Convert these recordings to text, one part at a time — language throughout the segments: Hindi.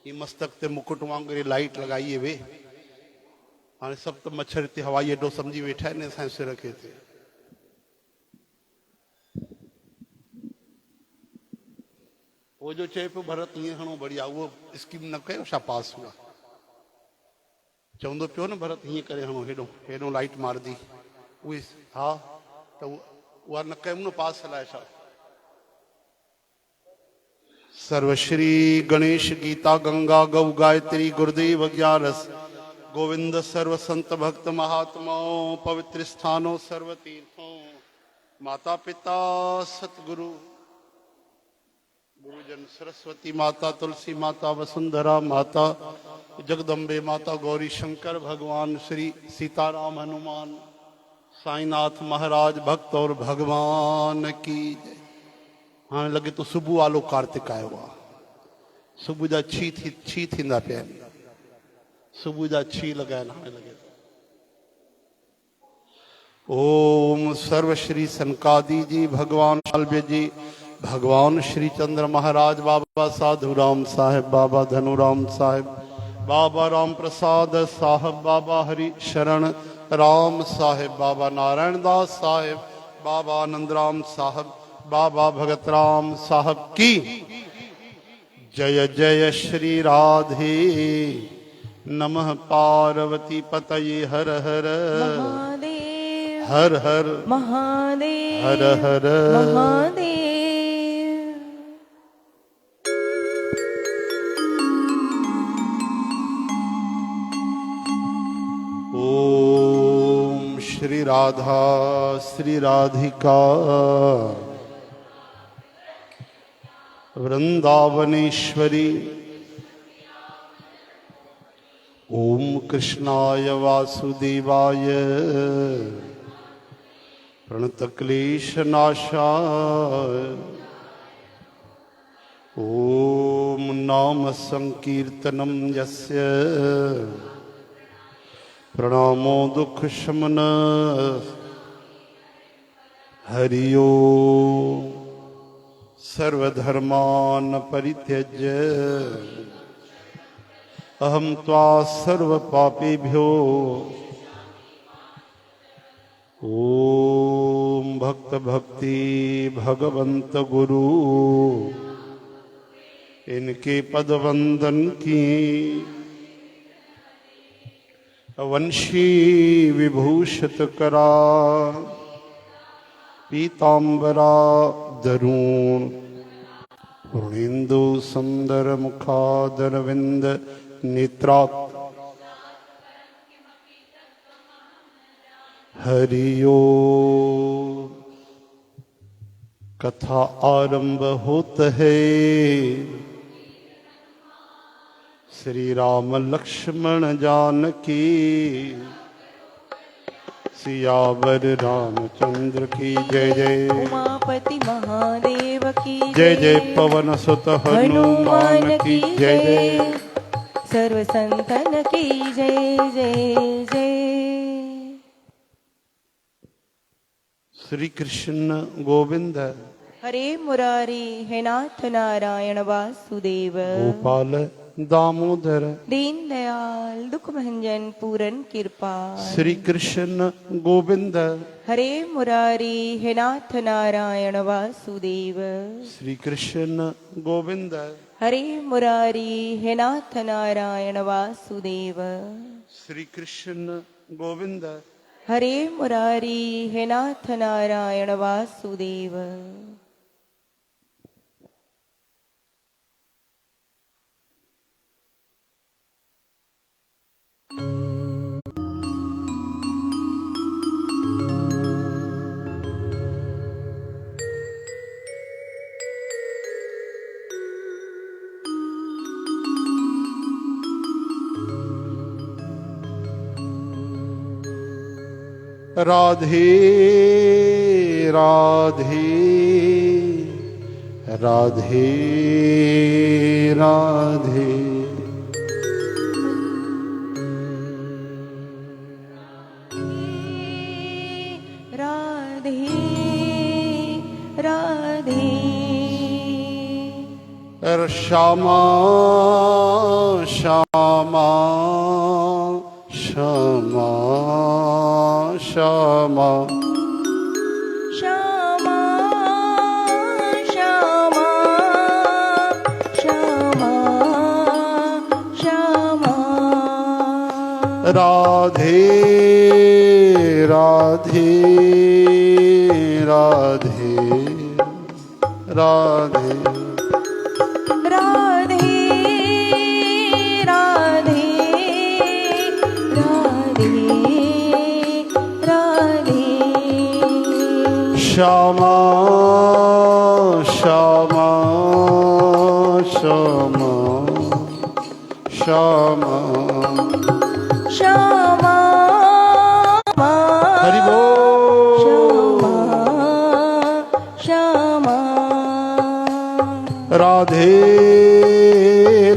ये मस्तक ते मुकुट वांगुरु लाइट लगाइए वे हाँ सब तो मच्छर ते हवाई अड्डो समझी वेठा है ने सिर रखे थे। वो जो चए पियो भरत हीअं हणो बढ़िया उहो स्कीम न कयो छा पास हुआ चवंदो पियो न भरत हीअं करे हणो हेॾो हेॾो लाइट मारदी उहे हा त उहा न कयूं न पास हलाए छा। सर्वश्री गणेश गीता गंगा गौ गायत्री गुरुदेव ज्ञानस गोविंद सर्व संत भक्त महात्माओं पवित्र स्थानों सर्व तीर्थों माता पिता सतगुरु गुरुजन सरस्वती माता तुलसी माता वसुंधरा माता जगदम्बे माता गौरी शंकर भगवान श्री सीताराम हनुमान साईनाथ महाराज भक्त और भगवान की जय। हाँ लगे तो सुबह वालो कार्तिक आयो आहे सुबह जा छी थींदा पिया आहिनि सुबह जा छी लॻाइनि हाणे लॻे ओम सर्व श्री सनकादि जी भगवान शाल्व्य जी भगवान श्री चंद्र महाराज बाबा साधु राम साहेब बाबा धनुराम साहेब बाबा राम प्रसाद साहब बाबा हरि शरण राम साहेब बाबा नारायण दास साहेब बाबा आनंद राम साहब बाबा भगत राम साहब की जय जय श्री राधे नमः पार्वती पतये हर हर महादेव हर हर महादेव हर हर महादेव। ओम श्री राधा श्री राधिका वृंदावनेश्वरी ओम कृष्णाय वासुदेवाय प्रणतक्लेशनाशाय ओम नाम संकीर्तनम यस्य प्रणामो दुख शमन हरि ओम सर्वधर्मान् परित्यज्य अहम त्वा सर्व पापेभ्यो ओम भक्त भक्ति भगवंत गुरु इनके पद वंदन की वंशी विभूषित करा पीतांबरा दरूण पूर्णेन्दु सुंदर मुखादरविंद नेत्रात् हरि ओम। कथा आरंभ होता है श्री राम लक्ष्मण जानकी सियावर रामचंद्र की जय जय उमापति महादेव की जय जय पवन सुत हनुमान की जय जय सर्व संतन की जय जय जय। श्री कृष्ण गोविंद हरे मुरारी हे नाथ नारायण वासुदेव गोपाल दामोदर दीन दयाल दुख भंजन पूरन कृपा। श्री कृष्ण गोविंद हरे मुरारी हे नाथ नारायण वासुदेव श्री कृष्ण गोविंद हरे मुरारी हे नाथ नारायण वासुदेव श्री कृष्ण गोविंद हरे मुरारी हे नाथ नारायण वासुदेव। राधे राधे राधे राधे राधे राधे श्यामा श्यामा श्यामा श्यामा श्यामा श्यामा श्यामा श्यामा राधे राधे राधे राधे राधे राधे राधे राधे श्यामा श्यामा श्यामा श्यामा श्यामा हरि बोल श्यामा राधे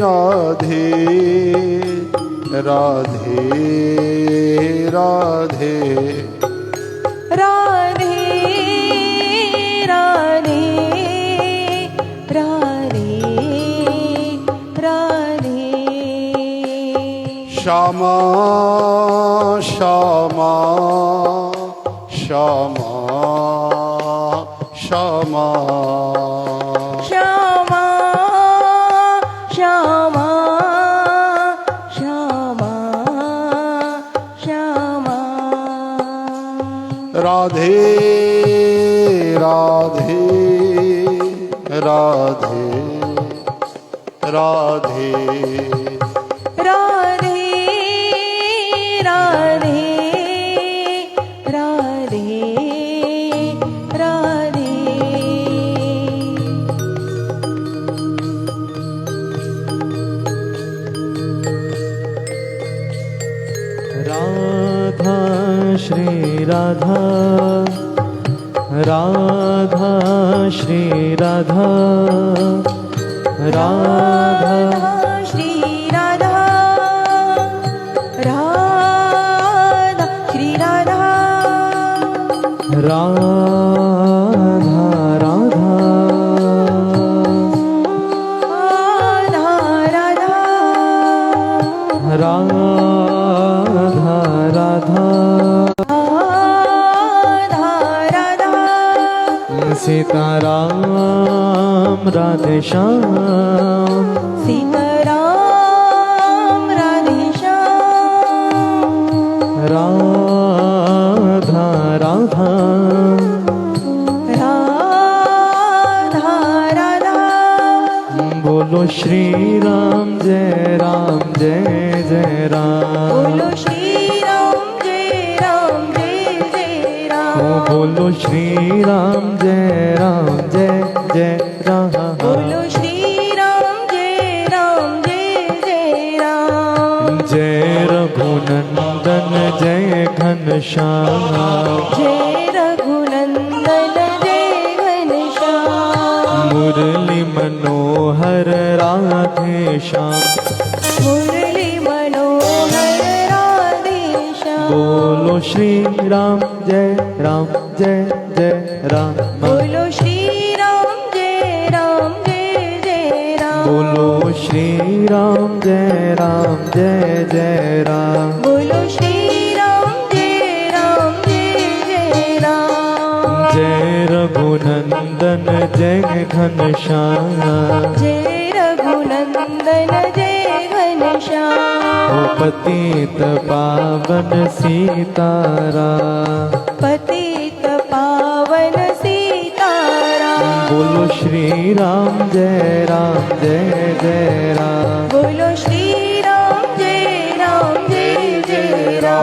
राधे राधे राधे राधे राधे राधे राधे श्यामा श्यामा श्यामा श्यामा श्यामा श्यामा श्यामा श्यामा राधे राधे राधे राधे राधे राधे राधे राधे राधा श्री राधा राधा श्री राधा राधा श्री राधा राधा श्री राधा राधा राधा राधा राधा राधा राधा सीताराम राधे श्याम सीताराम राधे श्याम राधा राधा राधा राधा बोलो श्री राम जय जय राम बोलो श्री राम जय राम। बोलो श्री राम जय राम बोलो श्री राम जय राम। जय रघुनंदन जय घनश्याम जय रघुनंदन जय घनश्याम मुरली मनोहर राधे श्याम मुरली मनोहर राधे श्याम। बोलो श्री राम जय राम बोलो श्री राम जय राम। बोलो श्री राम जय राम बोलो श्री राम जय राम। जय रघुनंदन जय घनश्याम जय रघुनंदन जय घनश्याम पतित पावन सीताराम पतित पावन सीताराम। बोलो श्री राम जय राम बोलो श्री राम जय राम।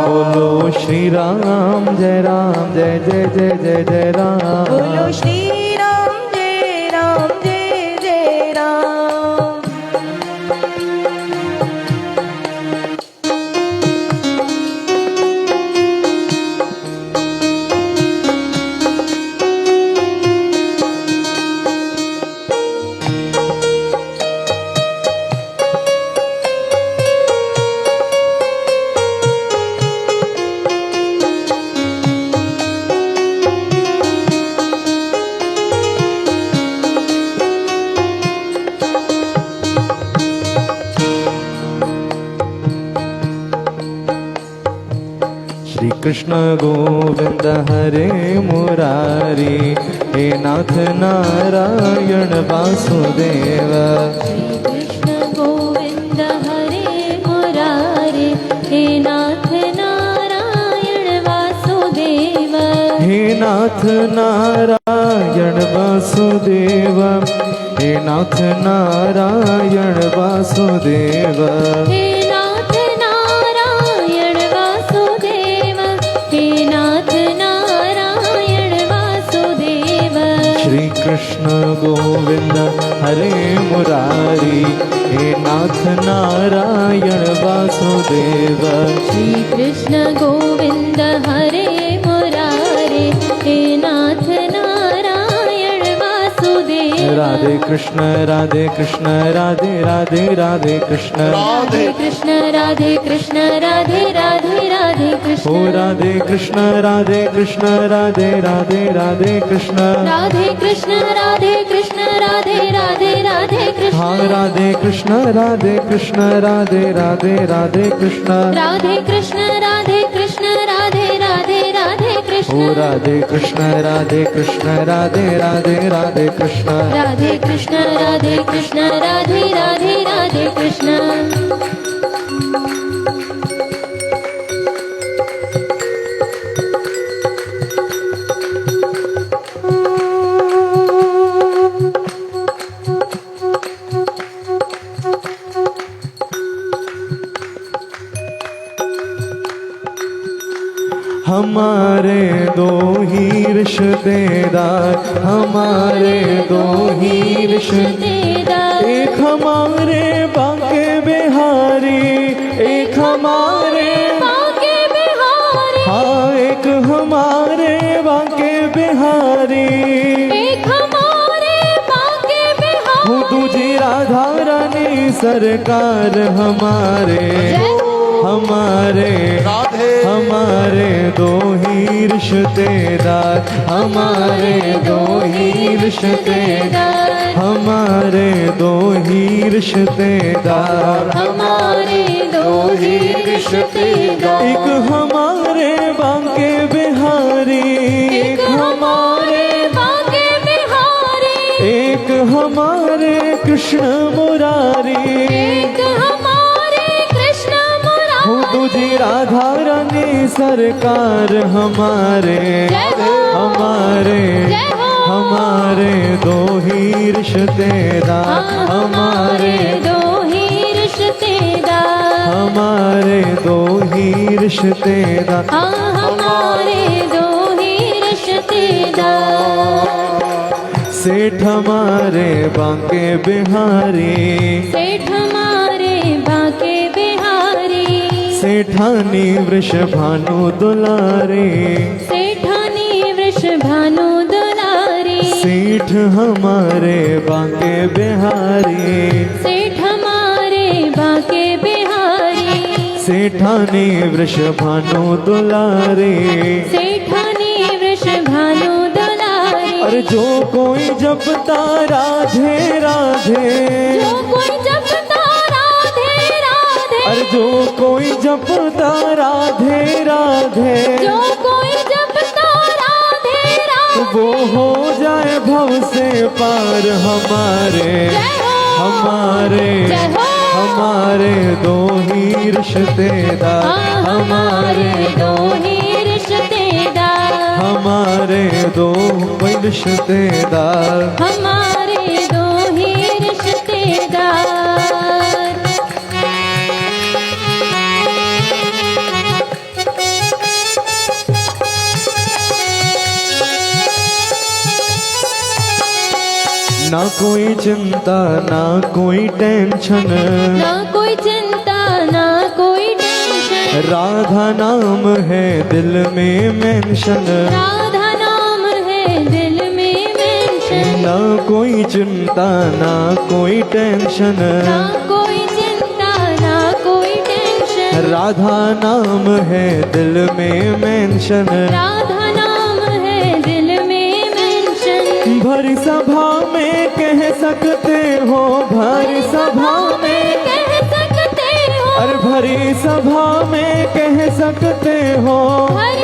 बोलो श्री राम जय राम बोलो श्री राम जय राम। कृष्ण गोविंद हरे मुरारी, हे नाथ नारायण वासुदेव। कृष्ण गोविंद हरे मुरारे, हे नाथ नारायण वासुदेव। हे नाथ नारायण वासुदेव, हे नाथ नारायण वासुदेव। हे नाथ नारायण वासुदेव, हे नाथ नारायण वासुदेव। श्री कृष्ण गोविंद हरे मुरारी, हे नाथ नारायण वासुदेव। श्री कृष्ण गोविंद हरे मुरारे, हे नाथ नारायण वासुदेव। राधे कृष्ण राधे कृष्ण राधे राधे राधे कृष्ण, राधे कृष्ण राधे कृष्ण राधे राधे राधे कृष्ण। ओ राधे कृष्ण राधे कृष्ण राधे राधे राधे कृष्ण। राधे कृष्ण राधे कृष्ण राधे राधे राधे कृष्ण। हाँ राधे कृष्ण राधे कृष्ण राधे राधे राधे कृष्ण। राधे कृष्ण राधे कृष्ण राधे राधे राधे कृष्ण। ओ राधे कृष्ण राधे कृष्ण राधे राधे राधे कृष्ण। राधे कृष्ण राधे कृष्ण राधे राधे राधे कृष्ण। हमारे दो ही रिश्तेदार, हमारे दो ही रिश्तेदार, एक हमारे बांके बिहारी, एक हमारे बांके बिहारी। हाँ एक हमारे बांके बिहारी, एक हमारे बांके बिहारी। वो दूजी राधा रानी सरकार हमारे, हमारे राधे हमारे दो ही रिश्तेदार, हमारे दो ही रिश्तेदार, हमारे दो ही रिश्तेदार, हमारे दो ही रिश्तेदार। एक हमारे बांके बिहारी, एक हमारे बांके बिहारी। एक हमारे कृष्ण मुरारी, एक हमारे कृष्ण हो मुरारी। तुझी राधा रानी सरकार हमारे, जय हो, हमारे जय हो। हमारे दो ही रिश्तेदार, हमारे दो ही रिश्तेदार। हमारे दो ही रिश्तेदार, हाँ हमारे दो ही रिश्तेदार। सेठ हमारे बांके बिहारी, सेठ हमारे बांके बिहारी। सेठानी वृषभानु दुलारे, सेठानी वृषभानु दुलारी। सेठ हमारे बांके बिहारी, सेठ हमारे बांके बिहारी। सेठानी वृषभानु दुलारे। सेठानी वृषभानु दुलारी। अरे जो कोई जपता राधे राधे, जो कोई जपता राधे राधे। अरे जो कोई जपता राधे राधे, जो कोई जपता राधे राधे। वो हो जाए भव से पार हमारे, जय हो, हमारे जय हो। हमारे दो ही रिश्तेदार, हमारे दो ही रिश्तेदार। हमारे दो ही रिश्तेदार, हमारे दो ही रिश्तेदार। ना कोई चिंता ना कोई टेंशन, ना कोई चिंता ना कोई टेंशन। राधा नाम है दिल में मेंशन, राधा नाम है दिल में मेंशन। ना कोई चिंता ना कोई टेंशन, ना कोई चिंता ना कोई टेंशन। राधा नाम है दिल में मेंशन। राधा नाम है दिल में मेंशन। भरी सभा में कह सकते हो, भरी सभा में कह सकते हो। अरे भरी सभा में कह सकते हो, हर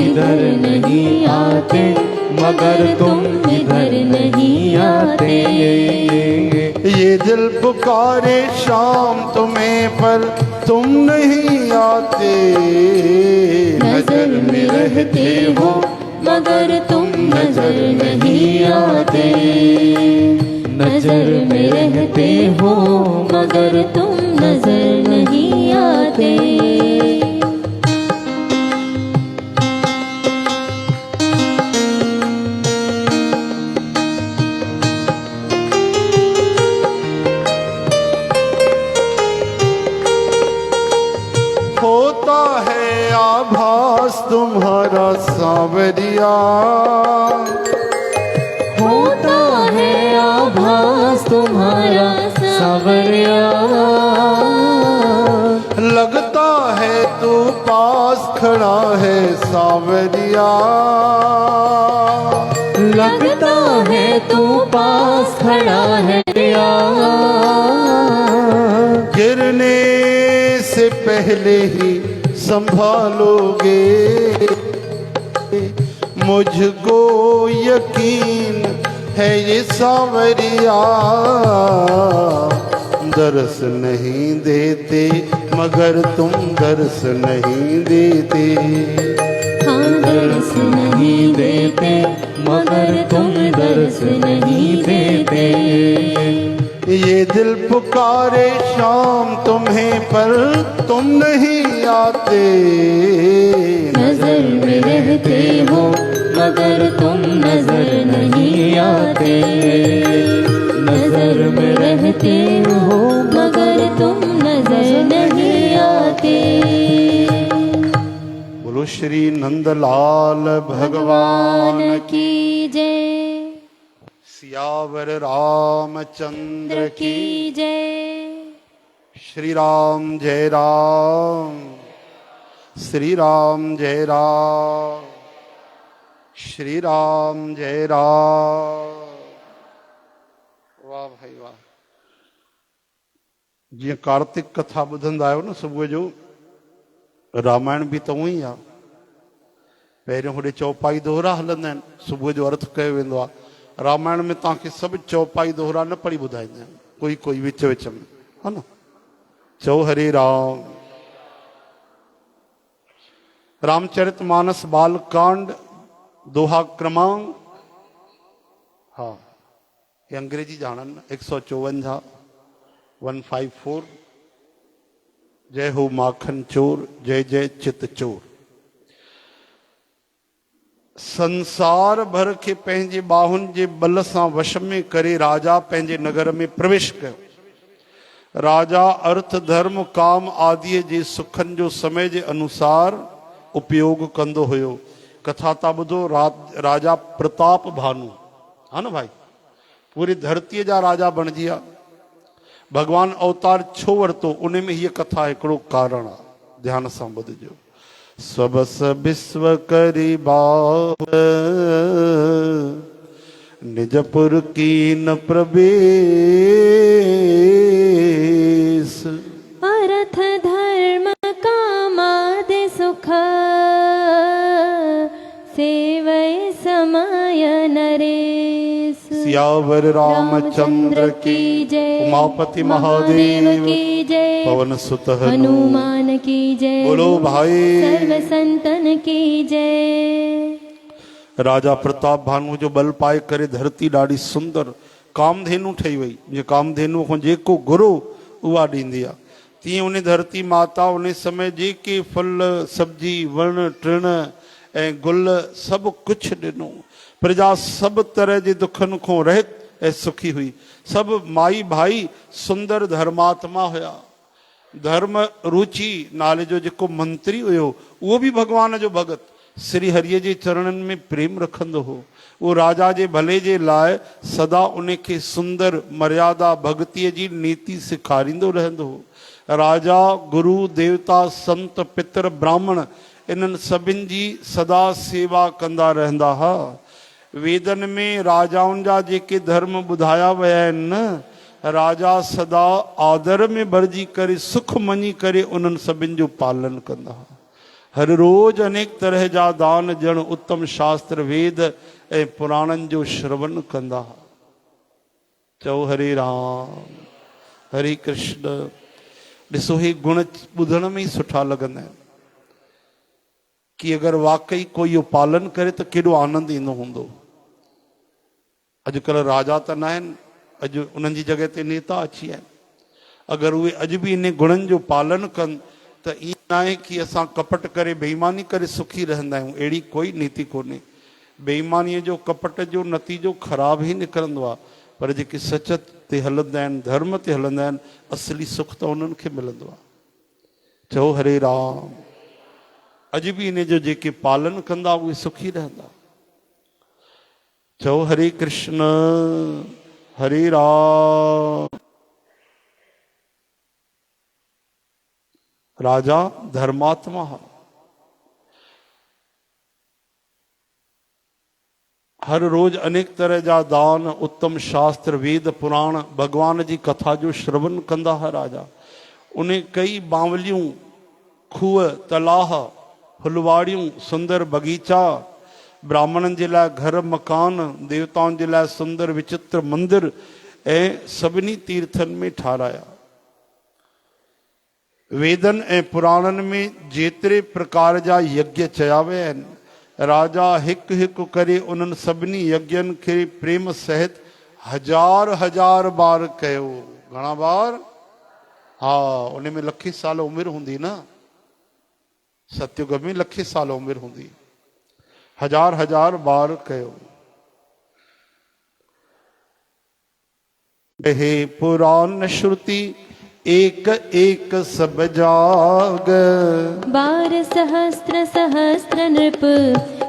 इधर नहीं आते, मगर तुम इधर नहीं आते। ये दिल पुकारे शाम तुम्हें पर तुम नहीं आते। नजर में रहते हो मगर तुम नजर नहीं आते। नजर में रहते हो मगर तुम नजर नहीं आते। होता है आभास तुम्हारा सांवरिया, होता है आभास तुम्हारा सांवरिया। लगता है तू पास खड़ा है सांवरिया। लगता है तू पास खड़ा है गिरने से पहले ही संभालोगे, मुझको यकीन है ये सांवरिया। दर्श नहीं देते मगर तुम दर्श नहीं देते। हाँ दर्श नहीं देते मगर तुम दर्श नहीं देते। ये दिल पुकारे शाम तुम्हें पर तुम नहीं आते। नजर में रहते हो मगर तुम नजर नहीं आते। नजर में रहते हो मगर तुम नजर नहीं आते। बोलो श्री नंदलाल भगवान की जय। सियावर रामचंद्र की जय। श्री राम जय राम, श्री राम जय राम, श्री राम जय राम। वाह भाई वाह। जी कार्तिक कथा ॿुधंदा आहियो न सुबुह जो, रामायण बि त उहो ई आहे। पहिरियों होॾे चौपाई दोहरा हलंदा आहिनि, सुबुह जो अर्थ कयो वेंदो आहे। रामायण में तव्हांखे सभु चौपाई दोहरा न पढ़ी ॿुधाईंदा आहिनि, कोई कोई विच विच में, है न। चौ हरे राम। रामचरित मानस बालकांड दोहा क्रमांक, हाँ ये अंग्रेजी ॼाणनि न, 154 154। जय हो माखन चोर, जय जय चित चोर। संसार भर के पंहिंजे बाहुनि जे बल सां वश में करे राजा पंहिंजे नगर में प्रवेश कयो। राजा अर्थ धर्म काम आदि जे सुखनि जो समय जे अनुसार उपयोग कंदो हुयो। कथा था ॿुधो। राजा प्रताप भानु, हा न भाई, पूरी धरतीअ जा राजा बणिजी विया। भगवान अवतार छो वरितो, उन में हीअ कथा हिकिड़ो कारण आहे, ध्यान सां ॿुधजो। सबस विश्व करी बाह, निजपुर कीन प्रवेश। अर्थ धर्म कामादि सुख, सेवै समय नरेश। सियावर रामचंद्र की जय। उमापति महादेव की जय। पवन सुत हनुमान की जय। बोलो भाई। सर्व संतन की जय। राजा प्रताप भानु जो बल पाए करे धरती ॾाढी सुंदर कामधेनु ठही वई। जे कामधेनु खां जेको घुरो उहा ॾींदी आहे। तीअं उन धरती माता उन समय जेके फल सब्जी वण टिण ऐं गुल सभु कुझु ॾिनो। प्रजा सभु तरह जे दुखनि खां रहित ऐं सुखी हुई। सभु माई भाई सुंदर धर्मात्मा हुया। धर्म रुचि नाले जो जेको मंत्री हुयो उहो बि भगवान जो भगत, श्री हरिअ जे चरणनि में प्रेम रखंदो हो। उहो राजा जे भले जे लाइ सदा उनखे सुंदर मर्यादा भक्तीअ जी नीति सेखारींदो रहंदो हो। राजा गुरु देवता संत पितर ब्राह्मण इन्हनि सभिनि जी सदा सेवा कंदा रहंदा हुआ। वेदन में राजाउनि जा जेके धर्म ॿुधाया विया आहिनि न, राजा सदा आदर में भरिजी करे सुख मञी करे उन्हनि सभिनि जो पालन कंदा हुआ। हर रोज अनेक तरह जा दान जण उत्तम शास्त्र वेद ऐं पुराणनि जो श्रवण कंदा। चओ हरे राम हरे कृष्ण। ॾिसो हे गुण ॿुधण में ई सुठा लॻंदा आहिनि कि अगरि वाकई कोई इहो पालन करे त केॾो आनंद ईंदो हूंदो। अॼुकल्ह राजा त न आहिनि, अॼु उन्हनि जी जॻह ते नेता अची विया आहिनि। अगरि उहे अॼु बि इन गुणनि जो पालन कनि त ईअं न आहे कि असां कपट करे बेईमानी करे सुखी रहंदा आहियूं। अहिड़ी कोई नीति कोन्हे। बेईमानीअ जो कपट जो नतीजो ख़राब ई निकिरंदो आहे। पर जेके सच ते हलंदा आहिनि, धर्म ते हलंदा आहिनि, असली सुख त उन्हनि खे मिलंदो आहे। चओ हरे राम। अॼु बि इन जो जेके पालन कंदा उहे सुखी रहंदा। चओ हरे कृष्ण हरे राम। राजा धर्मात्मा हर रोज अनेक तरह जा दान उत्तम शास्त्र वेद पुराण भगवान जी कथा जो श्रवण कंदा है राजा। उन्हें कई बावलियूं खूह तलाह फुलवाड़ियूं सुंदर बगीचा ब्राह्मणनि जे लाइ घर मकान देवताउनि जे लाइ सुंदर विचित्र मंदिर ऐं सभिनी तीर्थनि में ठाराया। वेदन ऐं पुराणनि में जेतिरे प्रकार जा यज्ञ चया विया आहिनि, राजा हिकु हिकु करे उन्हनि सभिनी यज्ञनि खे प्रेम सहित हजार हजार बार कयो। घणा बार? हा, उन में लखे साल उमिरि हूंदी न, सतयुग में लखे साल उमिरि हूंदी। हजार हजार बार कयो। हे पुराण श्रुति एक एक सब जाग। 12 सहस्त्र सहस्त्र नृप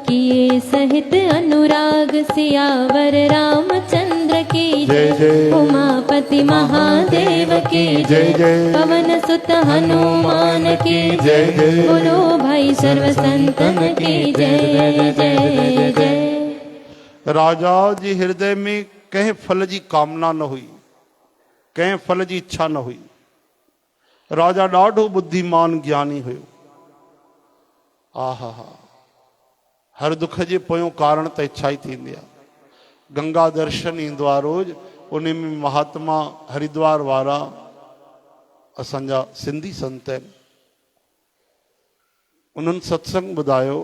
किए सहित अनुराग। सियावर रामचंद्र की जय जय। उमापति महादेव की जय जय। पवन सुत हनुमान की जय जय। बोलो भाई सर्व संतन की जय जय जय। राजा जी हृदय में कंहिं फल जी कामना न हुई, कंहिं फल जी इच्छा न हुई। राजा ॾाढो बुद्धिमान ज्ञानी हुयो। आहा हा, हर दुख जे पोयों कारण त इच्छा ई थींदी आहे। गंगा दर्शन ईंदो आहे रोज, उन में महात्मा हरिद्वार वारा असांजा सिंधी संत आहिनि, उन्हनि सत्संग ॿुधायो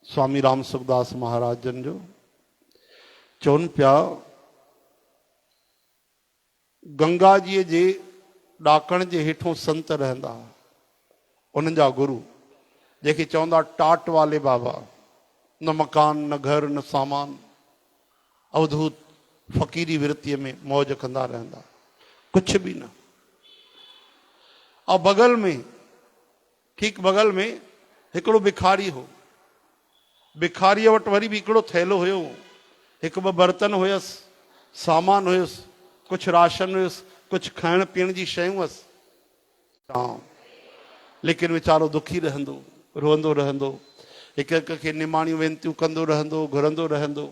स्वामी राम सुखदास महाराज जन जो। चवनि पिया गंगा जी जे ॾाकण जे हेठों संत रहंदा, उन्हनि जा गुरु जेके चवंदा टाट वाले बाबा, न मकान न घर न सामान, अवधूत फ़कीरी वृत्तीअ में मौज कंदा रहंदा, कुछ भी न। और बगल में, ठीक बगल में हिकिड़ो भिखारी हो। भिखारीअ वटि वरी बि हिकिड़ो थैलो हुयो, हिकु ॿ बर्तन हुयसि, सामान हुयुसि, कुछ राशन हुयुसि, कुछ खाइण पीअण जी शयूं हुअसि। लेकिन वीचारो दुखी रहंदो, रोअंदो रहंदो, हिकु हिकु खे निमाणियूं वेनतियूं कंदो रहंदो, घुरंदो रहंदो।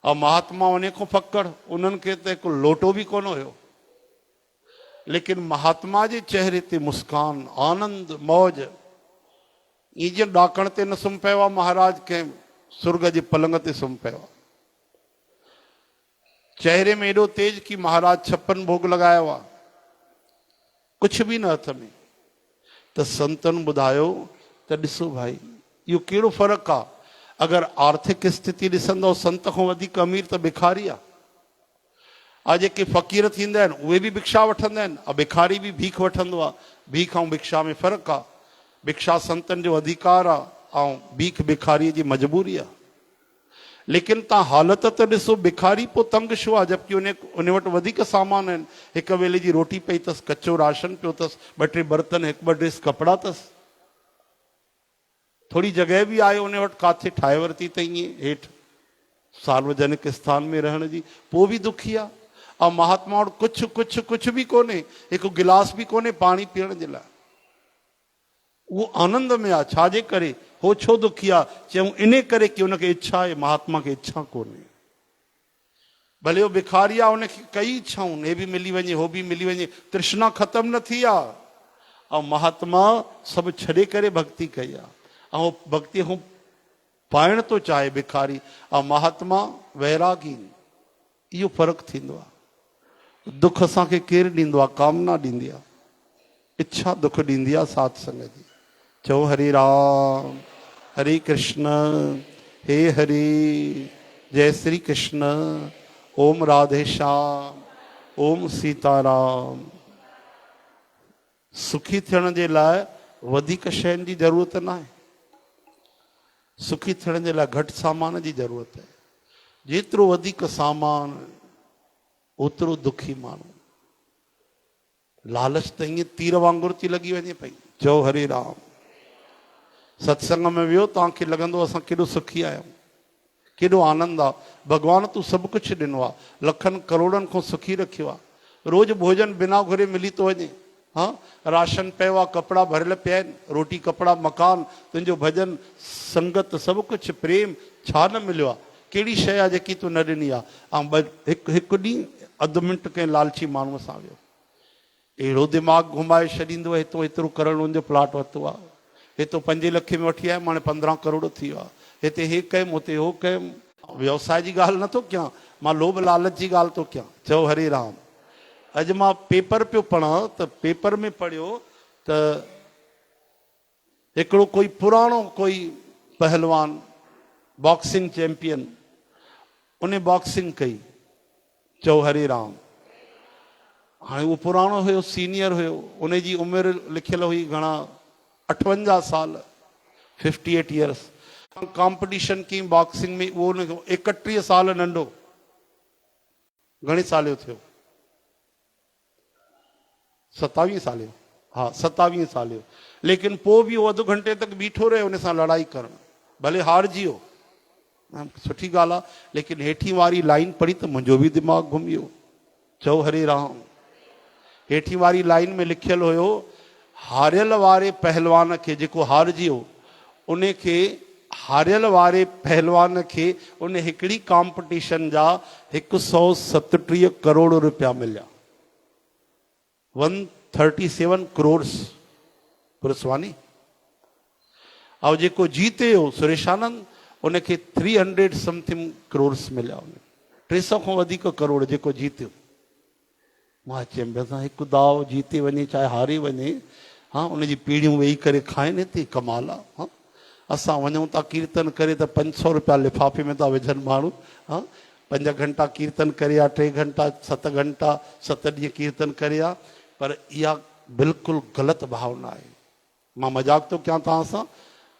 और महात्मा उन खां फकड़, उन्हनि खे त हिकु लोटो बि कोन हुयो। लेकिन महात्मा जे चेहरे ते मुस्कान, आनंद, मौज। ईअं जीअं ॾाकण ते न सुम्ही पियो आहे महाराज, कंहिं सुर्ग जे पलंग ते सुम्ही पियो आहे। चेहरे में एॾो तेज कि महाराज 56 भोग लगाया हुआ, कुछ भी न हथ में। त संतन ॿुधायो त ॾिसो भाई, इहो कहिड़ो फ़र्क़ु आहे। अगरि आर्थिक स्थिति ॾिसंदव संत खां वधीक अमीर त भिखारी आहे। जेके फ़क़ीर थींदा आहिनि उहे बि भिक्षा वठंदा आहिनि, ऐं भिखारी बि भीख वठंदो आहे। भीख ऐं भिक्षा में फ़र्क़ु आहे। भिक्षा संतनि जो अधिकार आहे, ऐं भीख भिखारीअ जी मजबूरी आहे। लेकिन तव्हां हालत त ॾिसो, भिखारी पोइ तंग छो आहे, जबकि उन वटि वधीक सामान आहिनि। हिकु वेले जी रोटी पई अथसि, कचो राशन पियो अथसि, 2-3 बर्तन, 1-2 ड्रेस कपिड़ा अथसि, थोड़ी जॻह बि आहे उन वटि, काथे ठाहे वरिती अथई ईअं हेठि सार्वजनिक स्थान में रहण जी, पोइ बि दुखी आहे। ऐं महात्मा वटि कुछ कुछ कुछ बि कोन्हे, हिकु गिलास बि कोन्हे पाणी पीअण जे लाइ। उहो आनंद में आहे। छाजे करे? हो छो दुखी आहे? चयूं इन करे कि उनखे इच्छा आहे, महात्मा खे इच्छा कोन्हे। भले वो भिखारी आहे, उनखे कई इच्छाऊं, हे बि मिली वञे, हो बि मिली वञे, तृष्णा ख़तम न थी आहे। ऐं महात्मा सभु छॾे करे भक्ति कई आहे ऐं भक्ति हू पाइण थो चाहे भिखारी ऐं महात्मा वैरागी इहो फ़र्क़ु थींदो आहे दुख असांखे केरु ॾींदो आहे कामना ॾींदी आहे इच्छा दुख ॾींदी आहे साथ संग जी चओ हरे राम हरे कृष्ण हे हरे जय श्री कृष्ण ओम राधे श्याम ओम सीताराम सुखी थियण जे लाइ वधीक शयुनि जी ज़रूरत न आहे सुखी थियण जे लाइ घटि सामान जी ज़रूरत आहे जेतिरो वधीक सामान ओतिरो दुखी माण्हू लालच त ईअं तीर वांगुरु थी लॻी वञे पई चओ हरे राम सत्संग में वियो तव्हांखे लॻंदो असां केॾो सुखी आहियूं केॾो आनंद आहे भॻवान तूं सभु कुझु ॾिनो आहे लखनि करोड़नि खां सुखी रखियो आहे रोज़ भोजन बिना घुरे मिली थो वञे हाँ राशन पियो आहे कपिड़ा भरियल पिया आहिनि रोटी कपिड़ा मकान तुंहिंजो भॼन संगत सभु कुझु प्रेम छा न मिलियो आहे कहिड़ी शइ आहे जेकी तूं न ॾिनी आहे ऐं हिकु ॾींहुं अधु मिंट कंहिं लालची माण्हूअ सां वियो अहिड़ो दिमाग़ घुमाए छॾींदो आहे हितो एतिरो करोड़नि जो प्लाट वरितो आहे हितो 5 लख में वठी आयुमि हाणे 15 करोड़ थी वियो आहे हिते हे कयुमि हुते हो कयुमि व्यवसाय जी ॻाल्हि नथो कयां मां लोभ लालच जी ॻाल्हि थो कयां चओ हरे राम अॼु मां पेपर पियो पढ़ां त पेपर में पढ़ियो त हिकिड़ो कोई पुराणो कोई पहलवान बॉक्सिंग चैंपियन उन बॉक्सिंग कई चओ हरे राम हाणे उहो पुराणो हुयो सीनियर हुयो उन जी उमिरि लिखियल हुई घणा 58 साल 58 ईयर्स कॉम्पिटिशन की बॉक्सिंग में वो 31 साल नंढो घणे साल जो थियो 27 साल जो हाँ 27 साल जो लेकिन पोइ बि वो अधु घंटे तक बीठो रहे उन सां लड़ाई करण भले हारजी वियो सुठी ॻाल्हि आहे लेकिन हेठी वारी लाइन पढ़ी त मुंहिंजो बि दिमाग़ घुमी वियो चओ हरे राम हेठी वारी लाइन में लिखियल हुयो हारियल वारे पहलवान खे जेको हारजी वियो उन खे हारियल वारे पहलवान खे उन हिकिड़ी कॉम्पिटिशन जा 137 करोड़ रुपया मिलिया 137 करोड़ पुरस्वानी ऐं जेको जीते हो सुरेशानंद उनखे 300 समथिंग करोड़ मिलिया 300 खां वधीक करोड़ जेको जीतियो मां चयमि भई असां हिकु दाव जीते वञे चाहे हारे वञे हाँ उनजी पीढ़ियूं वेही करे खाइनि थी कमाल आहे हाँ असां वञूं था कीर्तन करे त 500 रुपया लिफ़ाफ़े में था विझनि माण्हू हाँ 5 घंटा कीर्तन करे 3 घंटा 7 घंटा 7 ॾींहं कीर्तन करे पर इहा बिल्कुलु ग़लति भावना आहे मां मज़ाक थो कयां तव्हां सां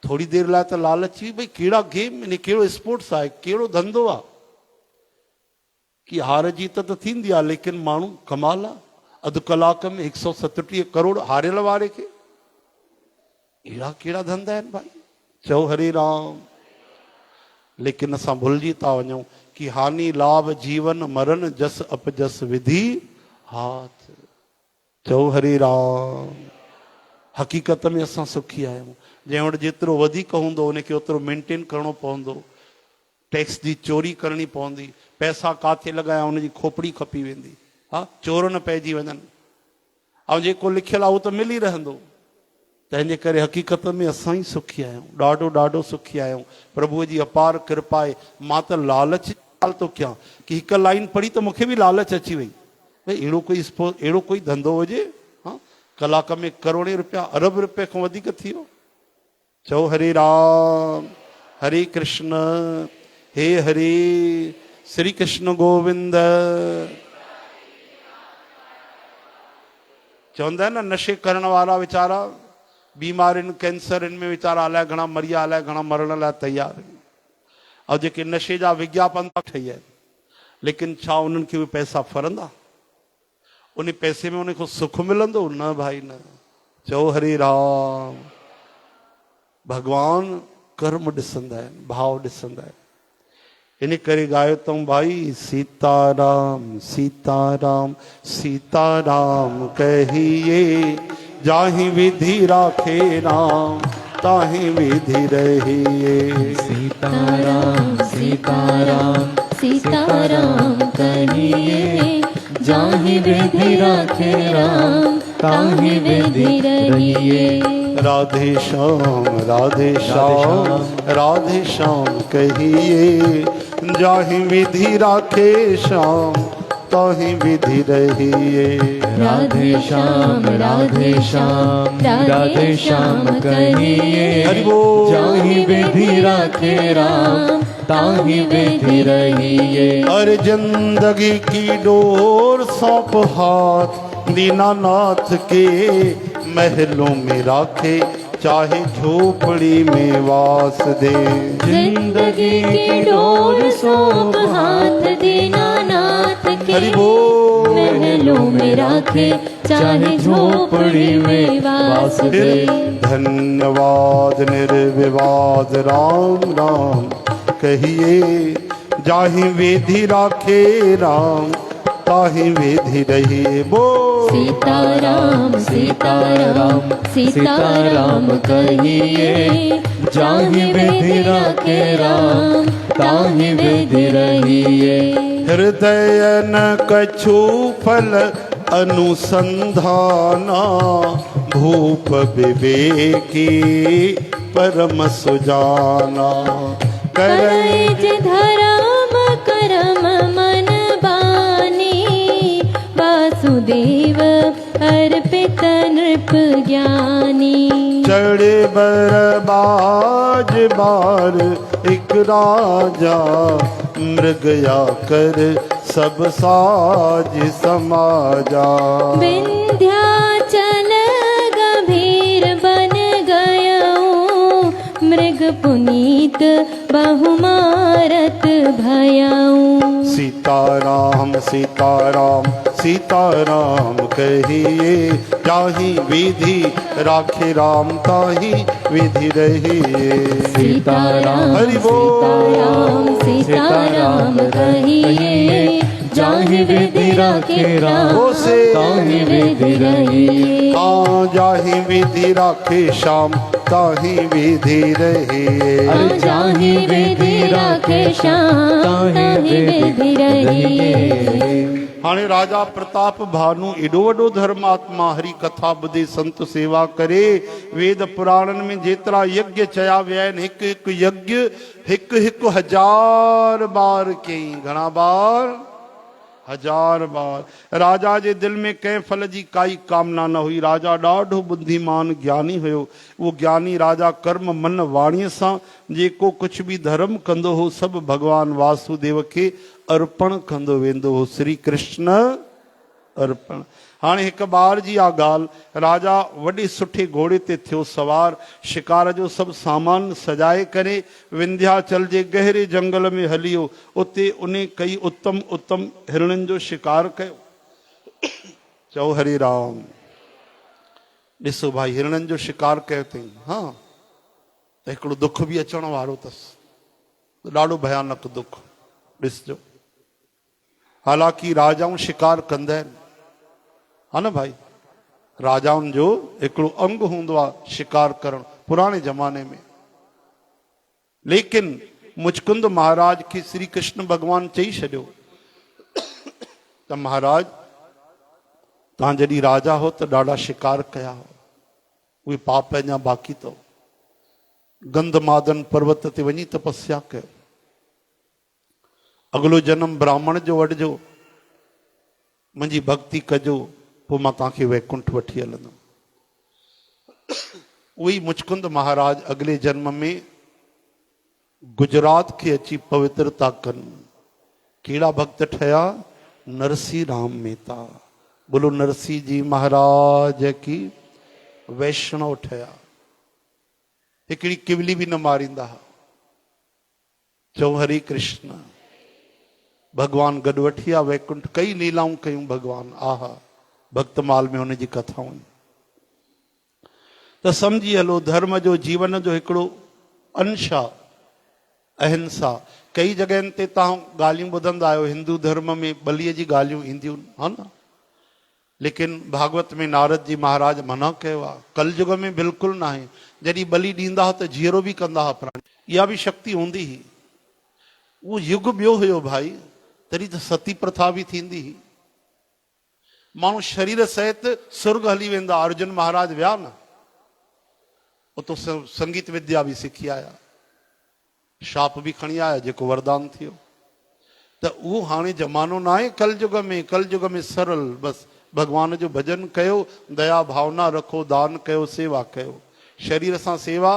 थोड़ी देरि लाइ त लालच भई कहिड़ा गेम इन कहिड़ो स्पोर्ट्स आहे कहिड़ो धंधो आहे कि हार जीत त थींदी आहे लेकिन माण्हू कमाल आहे अधु कलाक में 137 करोड़ हारियल वारे खे अहिड़ा कहिड़ा धंधा आहिनि भाई चओ हरे राम लेकिन असां भुलिजी था वञूं कि हानि लाभ जीवन मरण जस अपजस विधि हाथ चओ हरे राम हक़ीक़त में असां सुखी आहियूं जंहिं वटि जेतिरो वधीक हूंदो उनखे ओतिरो मेंटेन करिणो पवंदो टैक्स जी चोरी करणी पवंदी पैसा काथे लॻाया उनजी खोपड़ी खपी वेंदी हा चोर न पइजी वञनि ऐं जेको लिखियलु आहे उहो त मिली रहंदो तंहिंजे करे हक़ीक़त में असां ई सुखी आहियूं ॾाढो ॾाढो सुखी आहियूं प्रभुअ जी अपार कृपा आहे मां त लालच जी ॻाल्हि थो कयां कि हिकु लाइन पढ़ी त मूंखे बि लालच अची वई भई अहिड़ो कोई धंधो हुजे हा कलाक में करोड़े रुपया अरब रुपए खां वधीक थी वियो चओ हरे राम हरे कृष्ण हे हरे श्री कृष्ण गोविंद चवंदा आहिनि न नशे करण वारा वीचारा बीमारियुनि कैंसरनि में वीचारा अलाए घणा मरिया अलाए घणा मरण लाइ तयार आहिनि ऐं जेके नशे जा विज्ञापन था ठही आहिनि लेकिन छा उन्हनि खे उहे पैसा फरंदा उन पैसे में उनखे सुख मिलंदो न भाई न चओ हरे राम भगवान कर्म ॾिसंदा आहिनि भाव ॾिसंदा आहिनि इन करे ॻायो अथऊं भाई सीताराम सीताराम सीताराम कहिए जाहि विधि राखे राम ताहि विधि रहिए सीताराम सीताराम सीताराम कहिए जाहि विधि राखे राम ताहि विधि रहिए। राधे श्याम राधे श्याम राधे श्याम कहिए, जाहि विधि राखे श्याम ताहि विधि रहिए। राधे श्याम राधे श्याम राधे श्याम कहिए, हरि बोल। जाहि विधि राखे राम ताहि विधि रहिए। अरे जिंदगी की डोर सौंप हाथ दीनानाथ के, महलों में राखे चाहे झोपड़ी में वास दे। जिंदगी की डोर सौंप हाथ दीनानाथ के, हरि बोल। महलों में राखे चाहे झोपड़ी में वास दे। धन्यवाद निर्विवाद राम राम कहिए, जाहि विधि राखे राम ताहि विधि रहिए। बोल। सीताराम सीताराम सीताराम कहिए, जाहि विधि राखे राम ताहि विधि रहिए। हृदय न कछु फल अनुसंधाना, भूप विवेकी परम सुजाना। करैज धर्म करम मन बानी, वासुदेव अर्पित नृप ज्ञानी। चढ़े बरबाज बार एक राजा, मृगया कर सब साज समाजा। विंध्याचल गंभीर बन गयऊँ, मृग पुनीत बहुमारत भयऊँ। सीताराम सीताराम सीताराम कहिए, जाहि विधि राखे राम ताहि विधि रहिए। सीताराम हरि बोल। सीताराम सीताराम कहिए, जाहि विधि राखे राम ताहि विधि रहिए। हाँ जाहि विधि राखे श्याम ताहि विधि रहिए। जाहि विधि राखे श्याम ताहि विधि रहिए। हाणे राजा प्रताप भानु एडो वडो धर्मात्मा, हरि कथा ॿुधे संत सेवा करे। वेद पुराणन में जेतरा यज्ञ चया विया आहिनि, हिकु हिकु यज्ञ हिकु हिकु 1000 बार कई। घणा बार? 1000 बार। राजा जे दिल में कंहिं फल जी काई कामना न हुई। राजा ॾाढो बुद्धिमान ज्ञानी हुयो। उहो ज्ञानी राजा कर्म मन वाणीअ सां जेको कुछ भी धर्म कंदो हो, सभु भगवान वासुदेव खे अर्पण कंदो वेंदो हो। श्री कृष्ण अर्पण। हाणे हिकु बार जी आ ॻाल्हि, राजा वॾे सुठे घोड़े ते थियो सवार, शिकार जो सभु सामान सजाए करे विंध्याचल जे गहरे जंगल में हलियो। उते उन कई उत्तम उत्तम हिरणनि जो शिकार कयो। चओ हरे राम। ॾिसो भाई, हिरणनि जो शिकार कयो अथई। हाँ, त हिकिड़ो दुख बि अचण वारो अथसि, ॾाढो भयानक दुख। ॾिसजो, हालांकि राजाऊं शिकार कंदा आहिनि, हा न भाई। राजाउनि जो हिकिड़ो अंग हूंदो आहे शिकार करणु, पुराणे ज़माने में। लेकिन मुचकुंद महाराज खे श्री कृष्ण भगवान चई छॾियो त महाराज, तव्हां जॾहिं राजा हो त ॾाढा शिकार कया हो, उहे पाप अञा बाक़ी अथव। गंधमादन पर्वत ते वञी तपस्या कयो। अगलो जन्म ब्राह्मण जो वठिजो, मुंहिंजी भक्ति कजो, पोइ मां तव्हांखे वैकुंठ वठी हलंदुमि। उहे मुचकुंद महाराज अगले जन्म में गुजरात खे अची पवित्रता कनि। कहिड़ा भक्त ठहिया? नरसिंह राम मेहता। बोलो नरसिंह जी महाराज की। वैष्णव ठहिया। हिकिड़ी किवली बि न मारींदा। चओ हरे कृष्ण। भगवान गॾु वठी विया वैकुंठ। कई लीलाऊं कयूं भगवान। आहा, भक्तमाल में हुनजी कथाऊं। त सम्झी हलो, धर्म जो जीवन जो हिकिड़ो अंश आहे अहिंसा। कई जॻहियुनि ते तव्हां ॻाल्हियूं ॿुधंदा आहियो, हिंदू धर्म में बलीअ जी ॻाल्हियूं ईंदियूं, हा न। लेकिन भागवत में नारद जी महाराज मना कयो आहे। कलयुग में बिल्कुलु न आहे। जॾहिं बली ॾींदा हुआ त जीअरो बि कंदा हुआ प्राणी। इहा बि शक्ति हूंदी हुई। उहो युग ॿियो हुयो भाई, तॾहिं त सती प्रथा बि थींदी हुई। माण्हू शरीर सहित सुर्ग हली वेंदा। अर्जुन महाराज विया न, उतो संगीत विद्या भी सिखी आया, शाप भी खणी आया जेको वरदान थियो। त उहो हाणे ज़मानो न आहे कलयुग में सरल बस भगवान जो भजन कयो, दया भावना रखो, दान कयो, सेवा कयो। शरीर सां सेवा,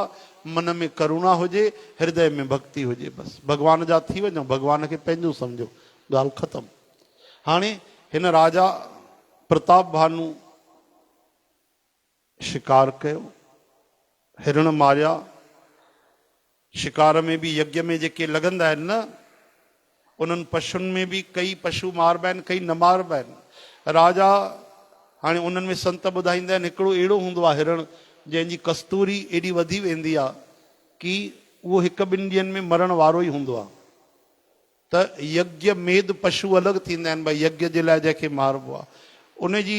मन में करुणा हुजे, हृदय में भक्ति हुजे, बस भगवान जा थी वञो, भगवान खे पंहिंजो सम्झो, ॻाल्हि ख़तम। हाणे हिन राजा प्रताप भानु शिकार कयो, हिरण मारिया। शिकार में भी यज्ञ में जेके लॻंदा आहिनि न, उन्हनि पशुनि में भी कई पशु मारबा आहिनि, कई न मारबा आहिनि। राजा हाणे उन्हनि में संत ॿुधाईंदा आहिनि हिकिड़ो अहिड़ो हूंदो आहे हिरण जंहिंजी कस्तूरी एॾी वधी वेंदी आहे कि उहो हिकु ॿिनि ॾींहंनि में मरण वारो ई हूंदो आहे। त यज्ञ मेद पशु अलॻि थींदा आहिनि, भई यज्ञ जे लाइ जंहिंखे मारबो आहे उन जी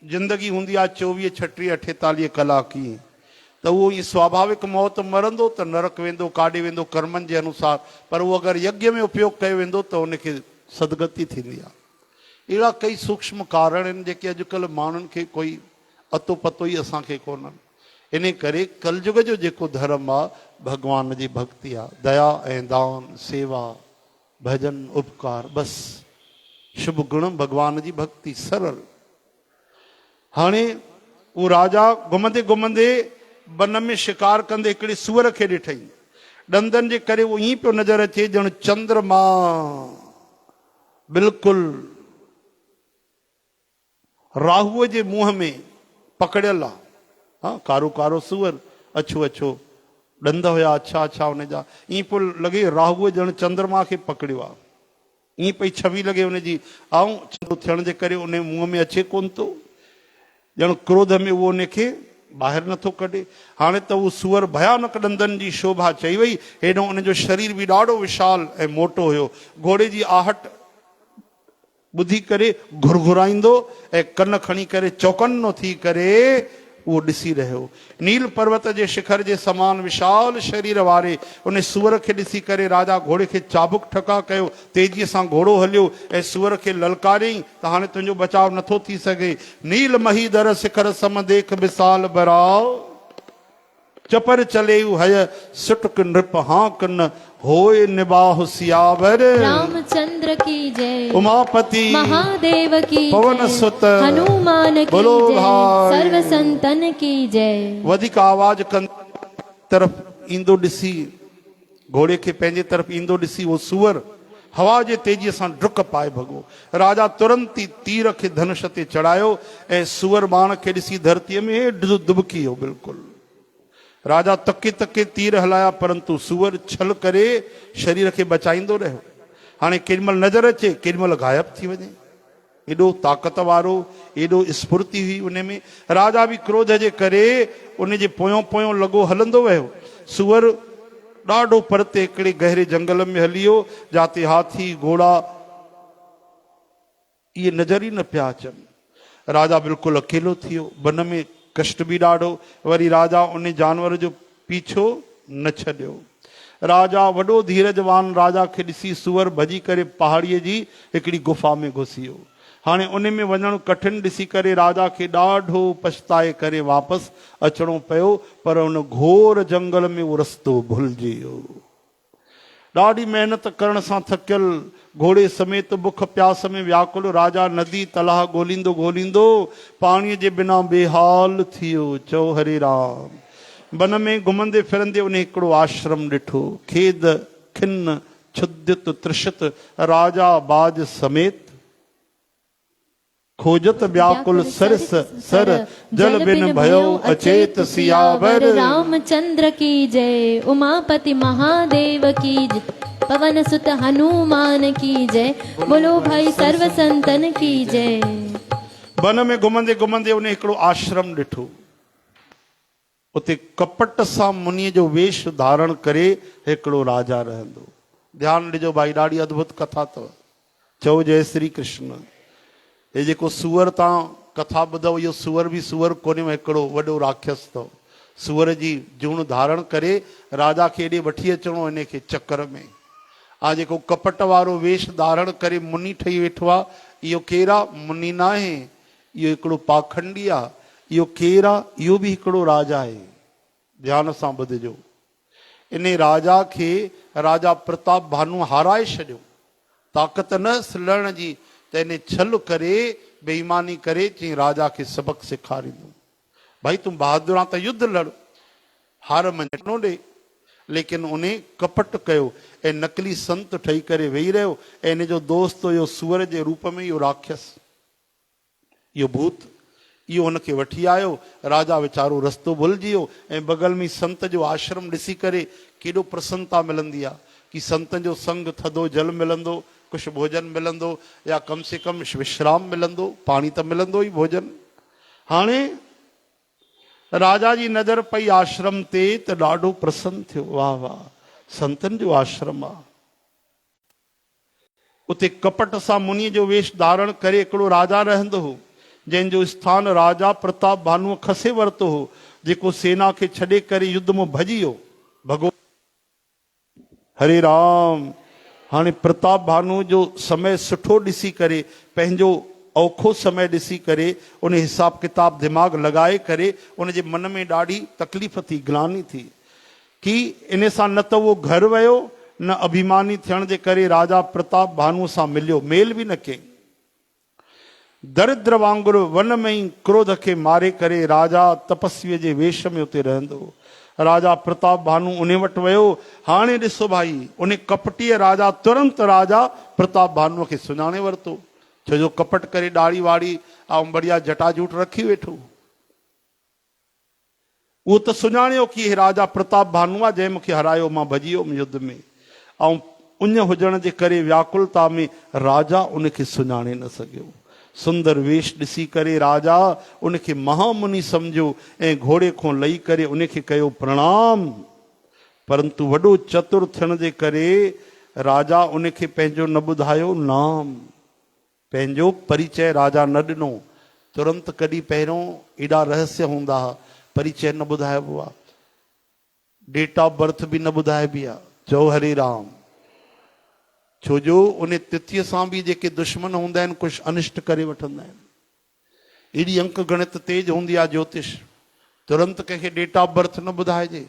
ज़िंदगी हूंदी आहे 24, 36, 48 कलाक ई। त उहो ई स्वाभाविक मौत मरंदो त नरक वेंदो, काॾे वेंदो कर्मनि जे अनुसार। पर उहो अगरि यज्ञ में उपयोग कयो वेंदो त उनखे सदगति थींदी आहे। अहिड़ा कई सूक्ष्म कारण आहिनि जेके अॼुकल्ह माण्हुनि खे कोई अतो पतो ई असांखे कोन्हनि। इन करे कलयुग जो जेको धर्म आहे भगवान जी भक्ति आहे, दया ऐं दान, सेवा, भजन, उपकार, बस शुभ गुण, भगवान जी भक्ति, सरल। हाणे उहो राजा घुमंदे घुमंदे वन में शिकार कंदे हिकिड़े सूअर खे ॾिठई। ॾंदनि जे करे उहो ईअं पियो नज़र अचे ॼण चंद्रमा बिल्कुलु राहुअ जे मुंहं में पकड़ियल आहे। हाँ, कारो कारो सूअर, अछो अछो ॾंद हुया, अच्छा अच्छा हुन जा, ईअं पियो लॻे राहुअ ॼण चंद्रमा खे पकड़ियो आहे। ईअं पई छवि लॻे हुनजी। ऐं चंद्र थियण जे करे उन मुंहं में अचे कोन थो, ॼण क्रोध में उहो उनखे ॿाहिरि नथो कढे। हाणे त उहो सूअर भयानक ॾंदनि जी शोभा चई वई। हेॾो उनजो शरीर बि ॾाढो विशाल ऐं मोटो हुयो। घोड़े जी आहट ॿुधी करे घुरघुराईंदो ऐं कन खणी करे चौकन्नो थी करे उहो ॾिसी रहियो। नील पर्वत जे शिखर जे समान विशाल शरीर वारे उन सूअर खे ॾिसी करे राजा घोड़े खे चाबुक ठका कयो, तेजीअ सां घोड़ो हलियो ऐं सूअर खे ललकारियईं त हाणे तुंहिंजो बचाव नथो थी सघे। नील मही दर शिखर सम देख विशाल बराव, चपर चले हय सुटक नृप हाँक न होए निबाह सियावर। रामचंद्र की जय, उमापति महादेव की पवन जय, सुत हनुमान की बोलो जय, भाई। सर्व संतन की जय। वधिक आवाज कन तरफ ईंदो ॾिसी, घोड़े खे पंहिंजे तरफ़ ईंदो ॾिसी उहो सूअर हवा जे तेजीअ सां डुक पाए भॻो। राजा तुरंत ई तीर खे धनुष ते चढ़ायो ऐं सूअर बाण खे ॾिसी धरतीअ में दुबकी वियो बिल्कुलु। राजा तके तके तीर हलाया, परंतु सूअर छल करे शरीर खे बचाईंदो रहियो। हाणे केॾीमहिल नज़र अचे, केॾीमहिल गायब थी वञे। एॾो ताक़त वारो, एॾो स्फुर्ति हुई उन में। राजा बि क्रोध जे करे उन जे पोयों पोयों लॻो हलंदो वियो। सूअर ॾाढो परते हिकिड़े गहरे जंगल में हली वियो, जिते हाथी घोड़ा इहे नज़र ई न पिया अचनि। राजा बिल्कुलु अकेलो थी वियो। वन में कष्ट भी ॾाढो। वरी राजा उन जानवर जो पीछो न छॾियो। राजा वॾो धीरजवान राजा खे ॾिसी सूअर भॼी करे पहाड़ीअ जी हिकिड़ी गुफ़ा में घुसी वियो। हाणे उन में वञणु कठिन ॾिसी करे राजा खे ॾाढो पछताए करे वापसि अचिणो पियो, पर उन घोर जंगल में उहो रस्तो भुलिजी वियो। ॾाढी महिनत करण सां थकियल घोड़े समेत बुख प्यास में व्याकुल राजा नदी तलाह ॻोल्हींदो ॻोल्हींदो पाणीअ जे बिना बेहाल थी वियो। चओ हरे राम। वन में घुमंदे फिरंदे उन हिकिड़ो आश्रम ॾिठो। खेद खिन छुदित त्रिषित राजा बाज समेत, खोजत व्याकुल सरस सर जल बिन भयो अचेत सियावर। रामचंद्र की जय, उमापति महादेव की जय, पवन सुत हनुमान की जय, बोलो भाई सर्व संतन की जय। वन में घुमंदे घुमंदे उन हिकिड़ो आश्रम ॾिठो। उते कपट सां मुनीअ जो वेश धारण करे हिकिड़ो राजा रहंदो। ध्यानु ॾिजो भाई, ॾाढी अद्भुत कथा अथव। चओ जय श्री कृष्ण। हे जेको सूअर तव्हां कथा ॿुधव, इहो सूअर बि सूअर कोन्हे, हिकिड़ो वॾो राक्षस अथव। सूअर जी जूण धारण करे राजा खे हेॾे वठी अचिणो हिन खे चक्कर में। जेको कपट वारो वेश धारण करे मुनी ठही वेठो आहे, इहो केरु आहे? मुनी न आहे, इहो हिकिड़ो पाखंडी आहे, इहो केरु आहे? इहो बि हिकिड़ो राजा आहे। ध्यान सां ॿुधिजो। इन राजा खे राजा प्रताप भानु हाराए छॾियो, ताक़त न लड़ण जी, त इन छल करे बेईमानी करे चई राजा खे सबक सेखारींदो। भाई तूं बहादुर त युद्ध लड़, हार मंझनो ॾे। लेकिन उन कपट कयो ऐं नकली संत ठही करे वेही रहियो ऐं इन जो दोस्त हुयो सूअर जे रूप में, इहो राक्षस, इहो भूत, इहो हुनखे वठी आयो। राजा वीचारो रस्तो भुलिजी वियो ऐं बगल में संत जो आश्रम ॾिसी करे केॾो प्रसन्नता मिलंदी आहे कि संत जो संग, थधो जल मिलंदो, कुझु भोजन मिलंदो, या कम से कम विश्राम मिलंदो, पाणी त मिलंदो ई, भोजन। हाणे राजा जी नज़र पई आश्रम ते त ॾाढो प्रसन्न थियो। वाह वाह, संतन जो आश्रम आहे। उते कपट सां मुनीअ जो वेश धारण करे हिकिड़ो राजा रहंदो हो, जंहिंजो स्थान राजा प्रताप भानुअ खसे वरितो हो, जेको सेना खे छॾे करे युद्ध में भॼी वियो। भगो हरे राम। हाणे प्रताप भानु जो समय सुठो ॾिसी करे, पंहिंजो औखो समय ॾिसी करे, उन हिसाब किताब दिमाग़ लॻाए करे उन जे मन में ॾाढी तकलीफ़ थी, ग्लानी थी कि इन सां न त उहो घर वियो, न अभिमानी थियण जे करे राजा प्रताप भानु सां मिलियो, मेल बि न कयईं। दरिद्र वांगुरु वन में ई क्रोध खे मारे करे राजा तपस्वीअ जे वेश में उते रहंदो। राजा प्रताप भानु उन वटि वियो। हाणे ॾिसो भाई, उन कपटीअ राजा तुरंत राजा प्रताप भानुअ खे सुञाणे वरितो, छो जो कपट करे ॾाढ़ी वाड़ी ऐं बढ़िया जटाजूट रखी वेठो। उहो त सुञाणियो कि हे राजा प्रताप भानु आहे, जंहिं मूंखे हरायो, मां भॼी वियुमि युद्ध में। ऐं उञ हुजण जे करे व्याकुलता में राजा उनखे सुञाणे न सघियो। सुंदर वेश ॾिसी करे राजा उनखे महामुनि सम्झो ऐं घोड़े खां लही करे उनखे कयो प्रणाम। परंतु वॾो चतुर थियण जे करे राजा उनखे पंहिंजो न ॿुधायो नाम, पंहिंजो परिचय राजा न ॾिनो। तुरंत कॾहिं पहिरियों एॾा रहस्य हूंदा हुआ, परिचय न ॿुधाइबो आहे, डेट ऑफ बर्थ बि न ॿुधाइबी आहे। चओ हरे राम। छो जो उन तिथीअ सां बि जेके दुश्मन हूंदा आहिनि कुझु अनिष्ट करे वठंदा आहिनि। एॾी अंक गणित तेज हूंदी आहे ज्योतिष। तुरंत कंहिंखे डेट ऑफ बर्थ न ॿुधाइजे,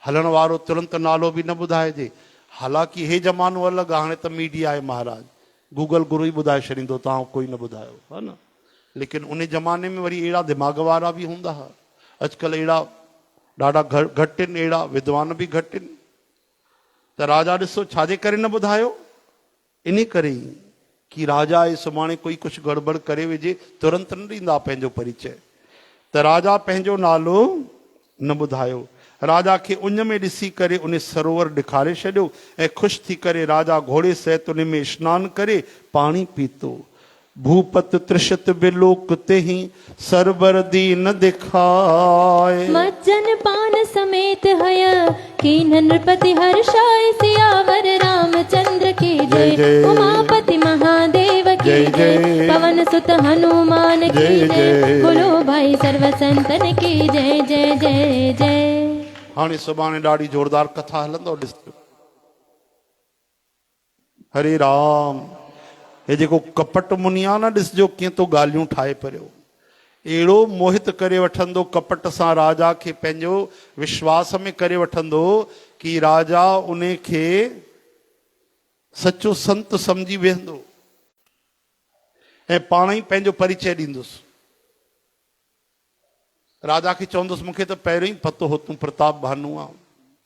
हलण वारो तुरंत नालो बि न ॿुधाइजे। हालांकि हे ज़मानो अलॻि आहे, हाणे त मीडिया आहे महाराज, गूगल गुरू ई ॿुधाए छॾींदो, तव्हां कोई न ॿुधायो, हा न। लेकिन उन ज़माने में वरी अहिड़ा दिमाग़ वारा बि हूंदा हुआ। अॼुकल्ह अहिड़ा ॾाढा घटि आहिनि, अहिड़ा विद्वान बि घटि आहिनि। त राजा ॾिसो छाजे करे न ॿुधायो, इन करे ई कि राजा आहे सुभाणे कोई कुझु गड़बड़ करे वेझे, तुरंत न ॾींदा पंहिंजो परिचय। त राजा पंहिंजो नालो न ॿुधायो। राजा खे उञ में ॾिसी करे उन सरोवर ॾेखारे छॾियो ऐं ख़ुशि थी करे राजा घोड़े सहित उन में सनानु करे पाणी पीतो। भूपत त्रिशत बिलोक ते ही सरबर दीन दिखाए, मज्जन पान समेत हय कीन नृपति हर्षाय। सियावर रामचंद्र की जय, उमापति महादेव की जय, पवन सुत हनुमान की जय, बोलो भाई सर्व संतन की जय जय जय जय। हाणे सुभाणे ॾाढी जोरदार कथा हलंदो, ॾिसो। हरे राम। हे जेको कपट मुनि आहे न, ॾिसजो कीअं तो ॻाल्हियूं ठाहे पियो। अहिड़ो मोहित करे वठंदो कपट सां राजा खे, पंहिंजो विश्वास में करे वठंदो कि राजा उन खे सचो संत सम्झी वेहंदो ऐं पाण ई पंहिंजो परिचय ॾींदुसि। राजा खे चवंदुसि मूंखे त पहिरियों ई पतो हो तूं प्रताप भानु आहे,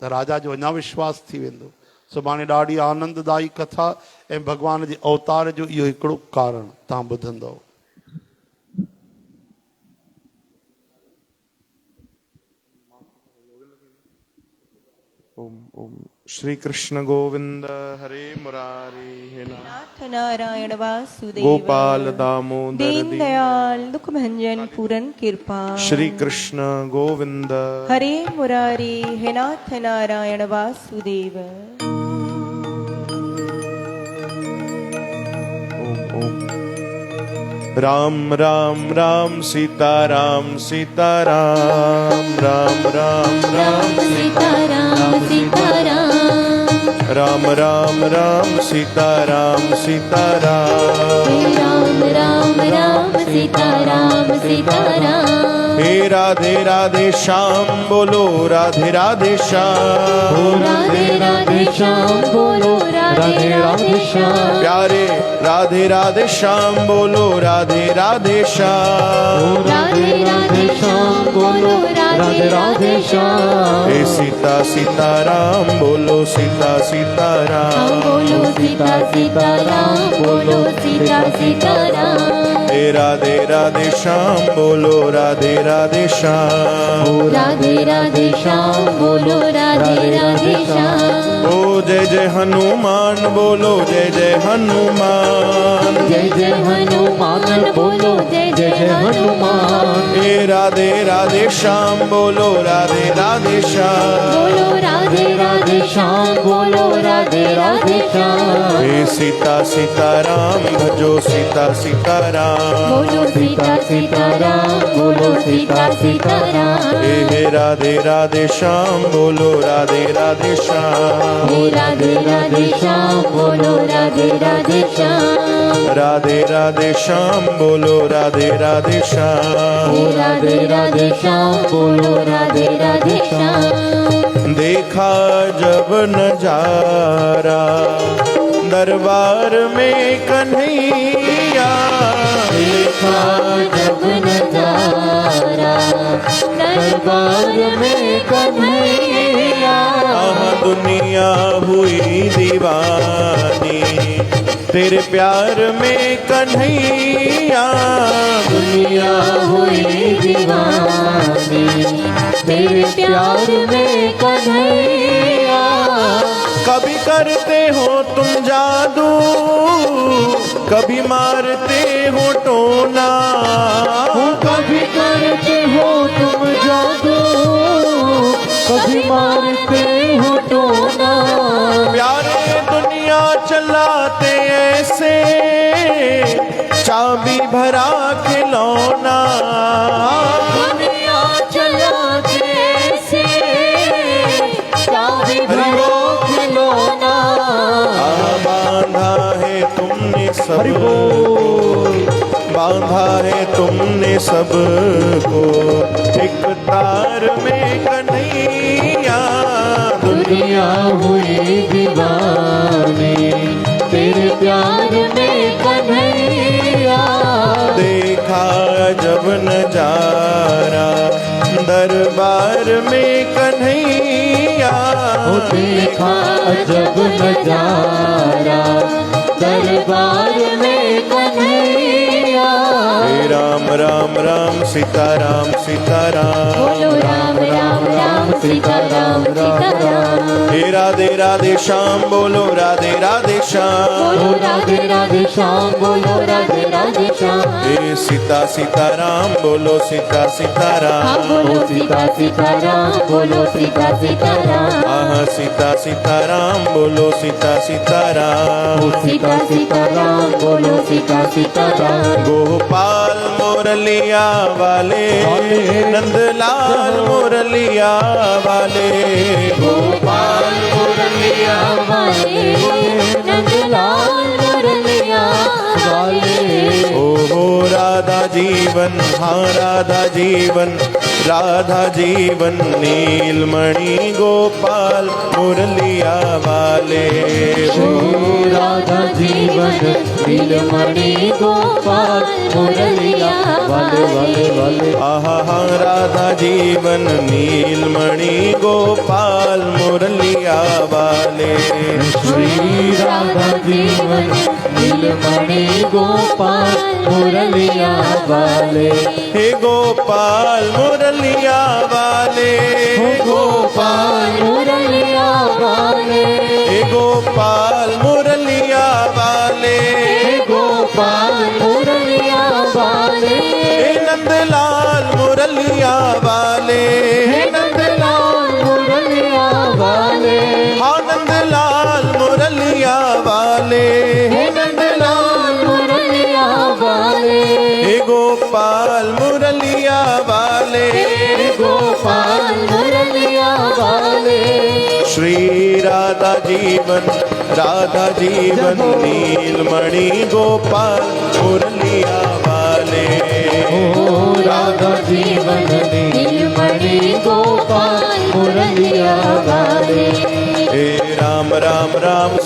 त राजा जो अञा विश्वास थी वेंदो। सुभाणे ॾाढी आनंददायी कथा ऐं भॻवान जे अवतार जो इहो हिकिड़ो कारण तव्हां ॿुधंदव। ओम ओम श्री कृष्ण गोविंद हरे मुरारी, हे नाथ नारायण वासुदेव, गोपाल दामोदर दीन दयाल दुख भंजन पूरन कृपा। श्री कृष्ण गोविंद हरे मुरारी, हे नाथ नारायण वासुदेव। ओम ओम राम राम राम सीता राम सीता राम राम राम राम सीता राम सीता राम, राम राम राम सीता राम सीता राम, राम राम राम सीता राम सीताराम। हे राधे राधे श्याम बोलो राधे राधे श्याम। राधे राधे श्याम बोलो राधे राधे श्याम। प्यारे राधे राधे श्याम बोलो राधे राधे श्याम। राधे राधे श्याम बोलो राधे राधे श्याम। हे सीता सीताराम बोलो सीता सीताराम। बोलो सीता सीताराम बोलो सीता सीताराम। हे राधे राधे श्याम बोलो राधे राधे श्याम। राधे राधे श्याम बोलो राधे राधे श्याम। ओ जय जय हनुमान बोलो जय जय हनुमान। जय जय हनुमान बोलो जय जय हनुमान। हे राधे राधे श्याम बोलो राधे राधे श्याम। बोलो राधे राधे श्याम बोलो राधे राधे श्याम। हे सीता सीताराम भजो सीता सीताराम। बोलो सीता सीताराम बोलो सीता सीताराम। हे राधे राधे श्याम बोलो राधे राधे श्याम। हे राधे राधे श्याम बोलो राधे राधे श्याम। राधे राधे श्याम बोलो राधे राधे श्याम। हे राधे राधे श्याम बोलो राधे राधे श्याम। देखा जब नजारा दरबार में कन्हैया। देखा जब नजारा दरबार में कन्हैया। दुनिया हुई दीवानी तेरे प्यार में कन्हैया। दुनिया हुई दीवानी तेरे प्यार में कन्हैया। कभी करते हो तुम जादू कभी मारते हो टोना। कभी करते हो तुम जादू कभी मारते हो टोना। प्यारे दुनिया चलाते ऐसे चाबी भरा खिलौना। दुनिया चलाते ऐसे चाबी भरा खिलौना। बांधा है तुमने सबको बांधा है तुमने सबको एक तार में कन्हैया। दुनिया हुई दीवानी तेरे प्यार में कन्हैया। देखा जब नजारा दरबार में कन्हैया। देखा जब नजारा दरबार में कन्हैया। हे राम राम राम सीताराम सीताराम। बोलो राम राम राम सीताराम सीताराम। हे राधे राधे श्याम बोलो राधे राधे श्याम। बोलो राधे राधे श्याम बोलो राधे राधे श्याम। हे सीता सीताराम बोलो सीता सीताराम। बोलो सीता सीताराम बोलो सीता सीताराम। आहा सीता सीताराम बोलो सीता सीताराम। सीता सीताराम बोलो सीता सीताराम। गोपाल मुरलिया वाले नंदलाल मुरलिया वाले। गोपाल मुरलिया वाले नंदलाल मुरलिया वाले। ओ राधा जीवन हाँ राधा जीवन राधा जीवन नीलमणि गोपाल मुरलिया वाले। राधा जीवन नीलमणि गोपाल मुरलिया वाले वाले वाले। आहा राधा जीवन नीलमणि गोपाल मुरलिया वाले। श्री राधा जीवन नीलमणि गोपाल मुरलिया वाले। हे गोपाल मुरलिया वाले। गोपाल मुरलिया वाले। हे गोपाल मुरलिया वाले। गोपाल मुरलिया वाले। हे नंदलाल मुरलिया वाले। हे नंदलाल मुरलिया वाले। हाँ नंदलाल मुरलिया वाले। हे नंदलाल मुरलिया वाले। हे गोपाल मुरलिया वाले। गोपाल मुरलिया वाले। श्री राधा जीवन नीलमणि गोपाल मुरलिया वाले। ओ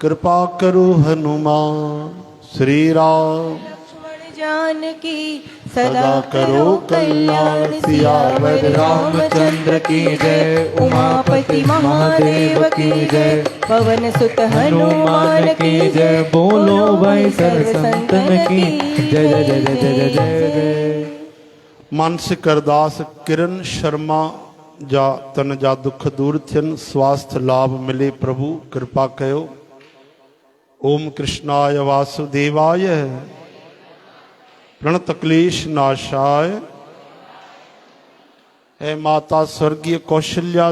कृपा करो हनुमान श्री राम लक्ष्मण जानकी सदा करो कल्याण सियावर रामचंद्र की जय, उमापति महादेव की जय, पवन सुत हनुमान की जय। बोलो भाई सर्व संतन की जय जय जय जय जय जय जय। मानसिक अरदास किरण शर्मा जा तन जा दुख दूर थियन, स्वास्थ्य लाभ मिले प्रभु कृपा कयो। ओम कृष्णाय वासुदेवाय प्रणत क्लेश नाशाय। है माता स्वर्गीय कौशल्या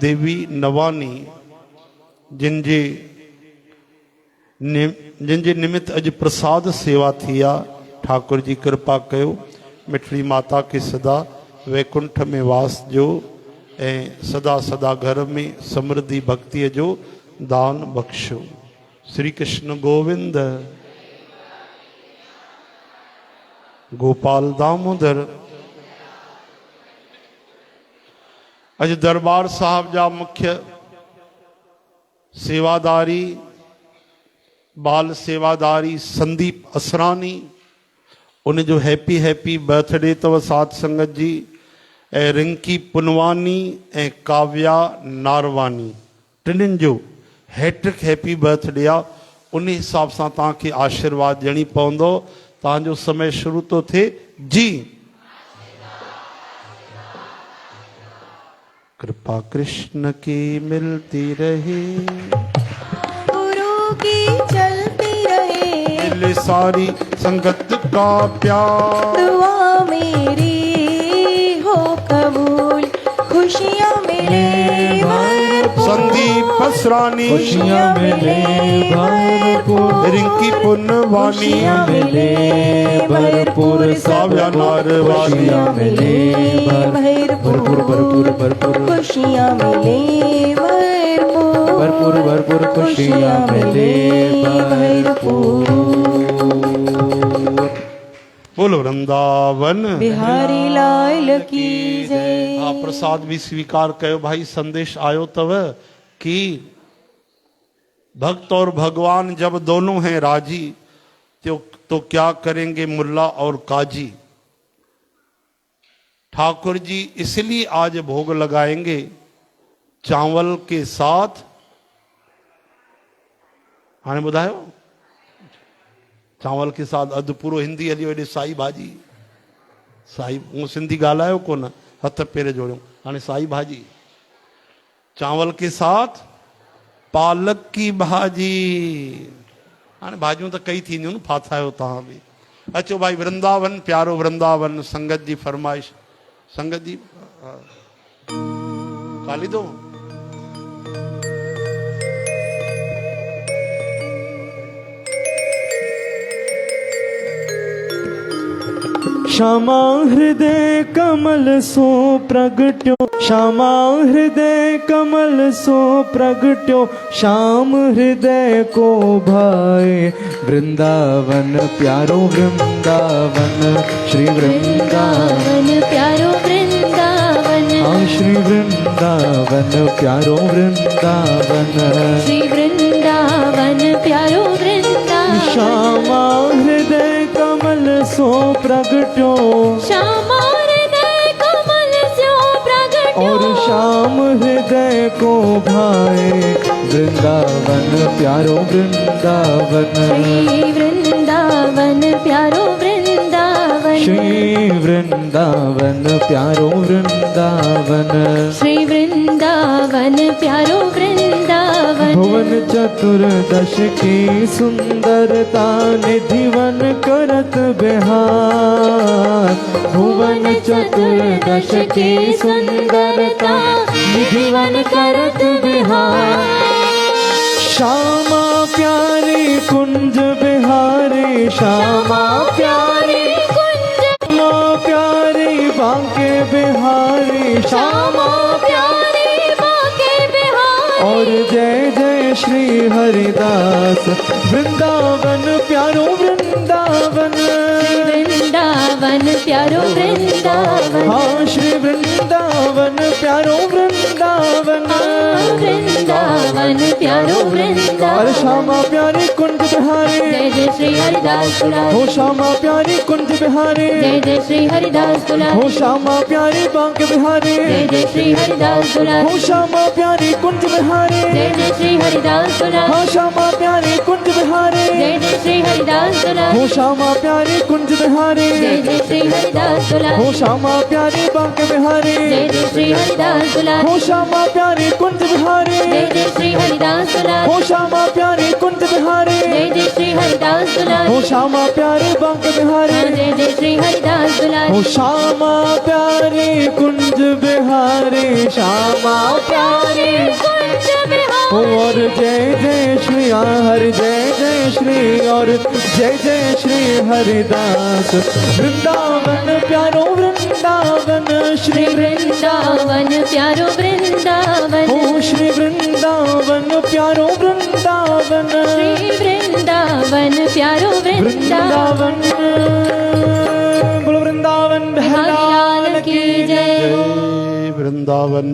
देवी नवानी जिनजे निमित्त अज प्रसाद सेवा थिया, ठाकुर जी कृपा कयो। मिठड़ी माता के सदा वैकुंठ में वास जो ऐं सदा सदा घर में समृद्धि भक्ति जो दान बख्शो। श्री कृष्ण गोविंद गोपाल दामोदर। अज दरबार साहब जा मुख्य सेवादारी बाल सेवादारी संदीप असरानी, उन जो हैप्पी हैप्पी बर्थडे तव साथ संगत जी। ऐं रिंकी पुनवानी ऐं काव्या नारवानी टिनिन जो हैट्रिक हैप्पी बर्थडे आ। उन हिसाब सां तव्हांखे आशीर्वाद ॾियणी पवंदो। तव्हांजो समय शुरू तो थे जी। कृपा कृष्ण की मिलती रहे, गुरु की चलती रहे, मिले सारी संगत का प्यार। दुआ मेरी हो कबूल, खुशियाँ मिले भरपूर, संदीप असरानी खुशियाँ मिले भरपूर, रिंकी पुनवानी खुशियाँ मिले भरपूर, काव्या नारवानी खुशियाँ मिले भरपूर भरपूर भरपूर खुशियाँ मिले भरपूर, भरपूर भरपूर खुशियाँ मिले भरपूर। बोलो वृंदावन बिहारी लाल की जय। हाँ, प्रसाद भी स्वीकार कयो भाई। संदेश आयो तव कि भक्त और भगवान जब दोनों हैं राजी तो क्या करेंगे मुल्ला और काजी। ठाकुर जी इसलिए आज भोग लगाएंगे चावल के साथ। हाणे ॿुधायो चावल के साथ अधु पूरो हिंदी हलियो हेॾे साई भाॼी। साई मूं सिंधी ॻाल्हायो कोन, हथ पेर जोड़ियो। हाणे साई भाॼी चावल के साथ पालक की भाॼी। हाणे भाॼियूं त कई थींदियूं न, फाथायो तव्हां बि। अचो भाई वृंदावन प्यारो वृंदावन संगत जी फरमाइश। संगत जी काली दो श्यामा हृदय कमल सो प्रगट्यो, श्यामा हृदय कमल सो प्रगट्यो, श्याम हृदय को भाए वृंदावन प्यारो वृंदावन। श्री वृंदावन प्यारो वृंदावन, हाँ श्री वृंदावन प्यारो वृंदावन, श्री वृंदावन प्यारो वृंदावन। श्यामा हृदय कमल सो प्रगट्यो, श्यामा हृदय कमल सो प्रगट्यो, और श्याम हृदय को भाए वृंदावन प्यारो वृंदावन। श्री वृंदावन प्यारो वृंदावन, श्री वृंदावन प्यारो वृंदावन, श्री वृंदावन प्यारो वृंदावन। भुवन चतुर्दश की सुंदरता निधिवन करत बिहार, भुवन चतुर्दश की सुंदरता निधिवन करत बिहार। श्यामा प्यारी कुंज बिहारी, श्यामा प्यारी कुंज श्यामा प्यारी बांके बिहारी, श्यामा प्यारी बाके बिहारी। और जय जय श्री हरिदास वृंदावन प्यारो वृंदावन। वृंदावन प्यारो वृंदावन, हाँ श्री वृंदावन प्यारो वृंदावन। वृंदावन वृंदावन प्यारो अरे वृंदावन श्यामा प्यारी कुंज बिहारी जय जय श्री हरिदास दुलारी हो श्यामा प्यारी कुंज बिहारी जय जय श्री हरिदास हो दुलारी श्यामा प्यारी बांके बिहारी जय जय श्री हरिदास हो दुलारी श्यामा प्यारी कुंज बिहारी जय जय श्री हरिदास दुलारी हो श्यामा प्यारी कुंज बिहारी जय जय श्री हरिदास दुलारी हो श्यामा प्यारी कुंज बिहारी जय जय श्री हरिदास हो दुलारी श्यामा प्यारी बांके बिहारी जय जय श्री हरिदास दुलारी हो श्यामा प्यारी कुंज बिहारी जय जय श्री हरिदास दुलारी हो श्यामा प्यारी कुंज बिहारी जय जय श्री हरिदास दुलारी हो श्यामा प्यारी बांके बिहारी जय जय श्री हरिदास दुलारी हो श्यामा प्यारी कुंज बिहारी श्यामा प्यारी कुंज हो बिहारी और जय जय श्री हरि जय जय श्री और जय जय श्री हरिदास वृंदावन प्यारो वृंदावन श्री वृंदावन प्यारो वृंदावन हो श्री वृंदावन प्यारो वृंदावन श्री वृंदावन प्यारो वृंदावन वृंदावन बोलो वृंदावन बिहारी लाल की जय जय वृंदावन